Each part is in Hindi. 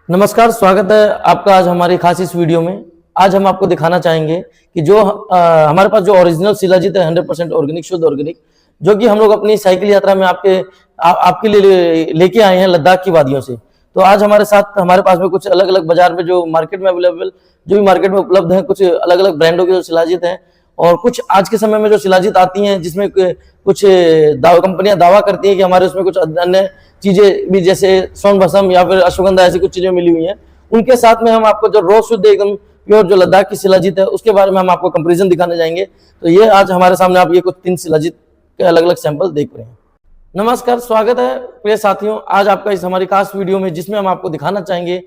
नमस्कार, स्वागत है आपका आज हमारी खास इस वीडियो में। आज हम आपको दिखाना चाहेंगे कि जो हमारे पास जो ओरिजिनल शिलाजीत है 100% ऑर्गेनिक, शुद्ध ऑर्गेनिक, जो कि हम लोग अपनी साइकिल यात्रा में आपके लिए लेके आए हैं लद्दाख की वादियों से। तो आज हमारे साथ हमारे पास में कुछ अलग अलग बाजार में जो मार्केट में अवेलेबल, जो भी मार्केट में उपलब्ध है, कुछ अलग अलग ब्रांडों के जो शिलाजीत हैं और कुछ आज के समय में जो शिलाजीत आती हैं जिसमें कुछ कंपनियां दावा करती हैं कि हमारे उसमें कुछ अन्य चीजें भी जैसे स्वर्ण भस्म या फिर अश्वगंधा ऐसी कुछ चीजें मिली हुई हैं। उनके साथ में हम आपको जो रो शुद्ध एकदम प्योर जो लद्दाख की शिलाजीत है उसके बारे में हम आपको कंपैरिजन दिखाने जाएंगे। तो ये आज हमारे सामने आप ये कुछ 3 शिलाजीत के अलग अलग सैंपल देख रहे हैं। नमस्कार, स्वागत है प्रिय साथियों आज आपका इस हमारी खास वीडियो में, जिसमें हम आपको दिखाना चाहेंगे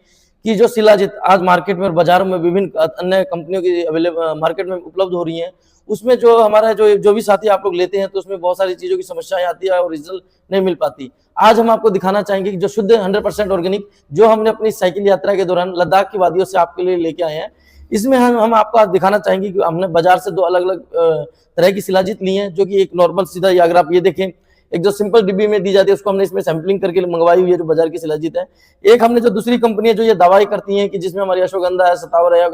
कि जो शिलाजीत आज मार्केट में और बाजारों में विभिन्न अन्य कंपनियों की अवेलेबल मार्केट में उपलब्ध हो रही हैं, उसमें जो हमारा जो भी साथी आप लोग लेते हैं तो उसमें बहुत सारी चीजों की समस्याएं आती है, ओरिजिनल नहीं मिल पाती। आज हम आपको दिखाना चाहेंगे कि जो शुद्ध 100% ऑर्गेनिक जो हमने अपनी साइकिल यात्रा के दौरान लद्दाख की वादियों से आपके लिए लेके आए हैं, इसमें हम आपको आज दिखाना चाहेंगे कि हमने बाजार से 2 अलग अलग तरह की शिलाजीत ली है। जो कि एक नॉर्मल सीधा, या अगर आप ये देखें एक जो सिंपल डिब्बी में दी जाती है उसको हमने इसमें सैंपलिंग करके मंगवाई हुई है, जो बाजार की शिलाजीत है। एक हमने जो दूसरी कंपनी है जो ये दवाई करती है कि जिसमें हमारी अश्वगंधा है, सतावर है, या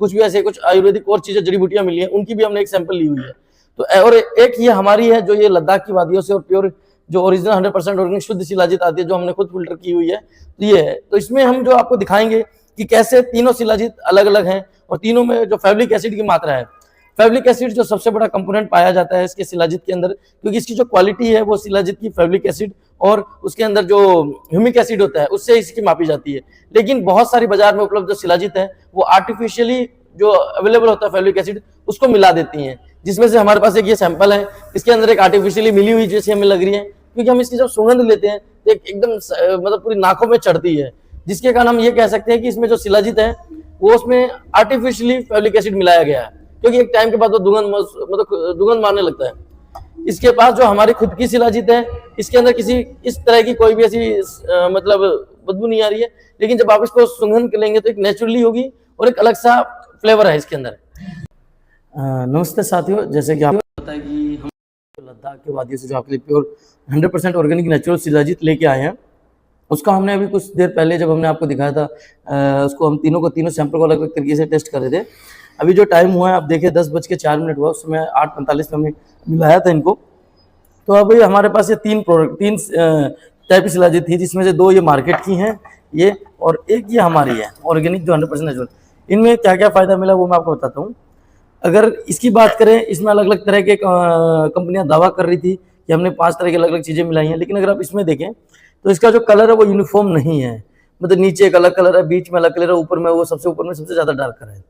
कुछ भी ऐसे कुछ आयुर्वेदिक और चीजें, जड़ी बूटियां मिली है, उनकी भी हमने एक सैंपल ली हुई है। तो और एक ये हमारी है जो ये लद्दाख की वादियों से और प्योर जो ओरिजिनल 100% ऑर्गेनिक शुद्ध शिलाजीत आती है, जो हमने खुद फिल्टर की हुई है। तो ये है, तो इसमें हम जो आपको दिखाएंगे कि कैसे तीनों शिलाजीत अलग अलग हैं और तीनों में जो फैब्रिक एसिड की मात्रा है, फैब्रिक एसिड जो सबसे बड़ा कंपोनेंट पाया जाता है इसके शिलाजीत के अंदर, क्योंकि इसकी जो क्वालिटी है वो शिलाजीत की फैब्रिक एसिड और उसके अंदर जो ह्यूमिक एसिड होता है उससे इसकी मापी जाती है। लेकिन बहुत सारी बाजार में उपलब्ध जो शिलाजीत है वो आर्टिफिशियली जो अवेलेबल होता है फैब्रिक एसिड उसको मिला देती हैं, जिसमें से हमारे पास एक ये सैंपल है, इसके अंदर एक आर्टिफिशियली मिली हुई जैसी हमें लग रही है, क्योंकि हम इसकी जब सुगंध लेते हैं तो एकदम मतलब पूरी नाकों में चढ़ती है, जिसके कारण हम ये कह सकते हैं कि इसमें जो शिलाजीत है वो उसमें आर्टिफिशियली फैब्रिक एसिड मिलाया गया है, क्योंकि एक टाइम के बाद वो दुर्गंध मारने लगता है। इसके पास जो हमारी खुद की शिलाजीत है इसके अंदर किसी इस तरह की कोई भी ऐसी मतलब बदबू नहीं आ रही है, लेकिन जब आप इसको सुगंध लेंगे तो एक नेचुरली होगी और एक अलग सा फ्लेवर है इसके अंदर। नमस्ते साथियों, जैसे कि आपको पता है कि हम लद्दाख के वादियों से जो आपके लिए प्योर 100% ऑर्गेनिक नेचुरल शिलाजीत लेके आए हैं, उसका हमने अभी कुछ देर पहले जब हमने आपको दिखाया था उसको हम तीनों सैंपल को अलग अलग तरीके से टेस्ट कर रहे थे। अभी जो टाइम हुआ है आप देखिए 10:04 हुआ, उस समय 8:45 में हमने मिलाया था इनको। तो अभी हमारे पास ये 3 टाइप की शिलाजीत थी, जिसमें से 2 ये मार्केट की हैं ये, और एक ये हमारी है ऑर्गेनिक जो 100% नेचुरल। इनमें क्या क्या फ़ायदा मिला वो मैं आपको बताता हूँ। अगर इसकी बात करें, इसमें अलग अलग तरह के कंपनियां दावा कर रही थी कि हमने 5 तरह की अलग अलग चीज़ें मिलाई हैं, लेकिन अगर आप इसमें देखें तो इसका जो कलर है वो यूनिफॉर्म नहीं है। मतलब नीचे एक अलग कलर है, बीच में अलग कलर है, ऊपर में वो सबसे ऊपर में सबसे ज़्यादा डार्क कलर है।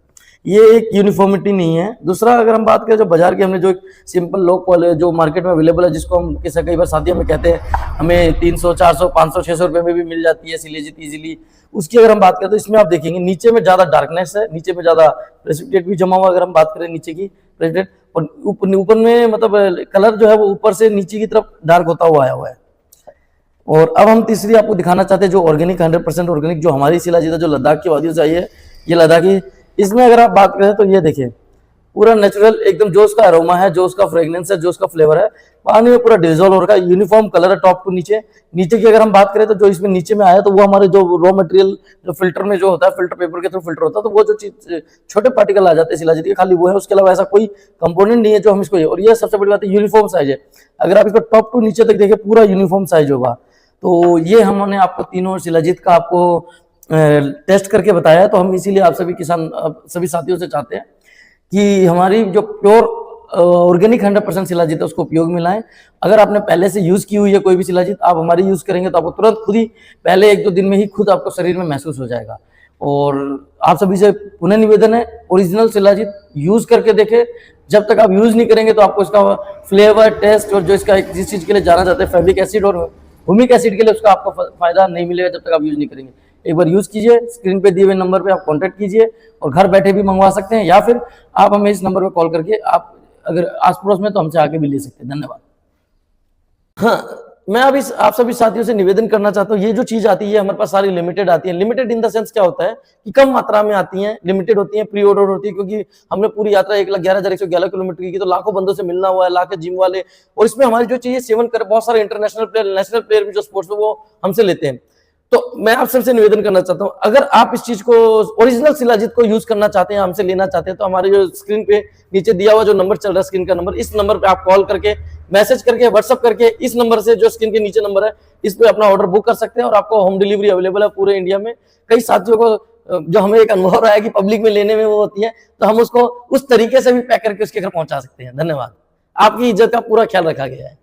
ये एक यूनिफॉर्मिटी नहीं है। दूसरा, अगर हम बात करें जो बाजार की, हमने जो एक सिंपल लो क्वालिटी जो मार्केट में अवेलेबल है, जिसको हम किसी कई बार शादियों में कहते हैं हमें 300, 400, 500, 600 रुपये में भी मिल जाती है शिलाजीत ईजिली, उसकी अगर हम बात करें तो इसमें आप देखेंगे नीचे में ज़्यादा डार्कनेस है, नीचे में ज़्यादा प्रेसिपिटेट भी जमा हुआ। अगर हम बात करें नीचे की प्रेसिपिटेट, और ऊपर में मतलब कलर जो है वो ऊपर से नीचे की तरफ डार्क होता हुआ आया हुआ है। और अब हम तीसरी आपको दिखाना चाहते हैं जो ऑर्गेनिक 100% ऑर्गेनिक जो हमारी शिलाजीत है, जो लद्दाख की वादियों से आई है, ये लद्दाखी। इसमें अगर आप बात करें तो ये देखिए पूरा नेचुरल एकदम, जो उसका अरोमा है, जो उसका फ्रेग्रेंस है, जो उसका फ्लेवर है, पानी में पूरा डिजोल्व हो रखा है। यूनिफॉर्म कलर है टॉप टू नीचे। नीचे की अगर हम बात करें तो जो इसमें नीचे में आया तो वो हमारे जो रॉ मटेरियल जो फिल्टर में जो होता है, फिल्टर पेपर के थ्रू फिल्टर होता है, तो वो जो चीज छोटे पार्टिकल आ जाते हैं शिलाजीत के, खाली वो है, उसके अलावा ऐसा कोई कंपोनेंट नहीं है जो हम इसको। और ये सबसे बड़ी बात है, यूनिफॉर्म साइज है। अगर आप इसको टॉप टू नीचे तक देखें पूरा यूनिफॉर्म साइज होगा। तो ये हमने आपको तीनों शिलाजीत का आपको टेस्ट करके बताया है। तो हम इसीलिए आप सभी किसान सभी साथियों से चाहते हैं कि हमारी जो प्योर ऑर्गेनिक 100% शिलाजीत है उसको उपयोग में लाएं। अगर आपने पहले से यूज की हुई है कोई भी शिलाजीत, आप हमारी यूज करेंगे तो आपको तुरंत खुद ही पहले 1-2 दिन में ही खुद आपको शरीर में महसूस हो जाएगा। और आप सभी से पुनः निवेदन है, ओरिजिनल शिलाजीत यूज करके देखें। जब तक आप यूज नहीं करेंगे तो आपको इसका फ्लेवर, टेस्ट और जो इसका जिस चीज के लिए जाना चाहते हैं फैब्रिक एसिड और ह्यूमिक एसिड के लिए, उसका आपको फायदा नहीं मिलेगा जब तक आप यूज नहीं करेंगे। एक बार यूज कीजिए, स्क्रीन पे दिए हुए नंबर पे आप कांटेक्ट कीजिए और घर बैठे भी मंगवा सकते हैं, या फिर आप हमें इस नंबर पे कॉल करके आप अगर आस पड़ोस में तो हमसे आके भी ले सकते हैं। धन्यवाद। हाँ, मैं अभी आप सभी साथियों से निवेदन करना चाहता हूँ, ये जो चीज आती है हमारे पास सारी लिमिटेड आती है। लिमिटेड इन द सेंस क्या होता है कि कम मात्रा में आती हैं, लिमिटेड होती हैं, प्री ऑर्डर होती है, क्योंकि हमने पूरी यात्रा 1,11,111 किलोमीटर की, तो लाखों बंदों से मिलना हुआ है, लाखों जिम वाले, और इसमें हमारी जो चीज सेवन कर बहुत सारे इंटरनेशनल प्लेयर, नेशनल प्लेयर भी जो स्पोर्ट्स में वो हमसे लेते हैं। तो मैं आप सबसे निवेदन करना चाहता हूं, अगर आप इस चीज को ओरिजिनल शिलाजीत को यूज करना चाहते हैं, हमसे लेना चाहते हैं, तो हमारे जो स्क्रीन पे नीचे दिया हुआ जो नंबर चल रहा है, स्क्रीन का नंबर, इस नंबर पे आप कॉल करके, मैसेज करके, व्हाट्सअप करके, इस नंबर से जो स्क्रीन के नीचे नंबर है इस पे अपना ऑर्डर बुक कर सकते हैं और आपको होम डिलीवरी अवेलेबल है पूरे इंडिया में। कई साथियों को जो हमें एक अनुभव रहा है कि पब्लिक में लेने में वो होती है, तो हम उसको उस तरीके से भी पैक करके उसके घर पहुंचा सकते हैं। धन्यवाद। आपकी इज्जत का पूरा ख्याल रखा गया है।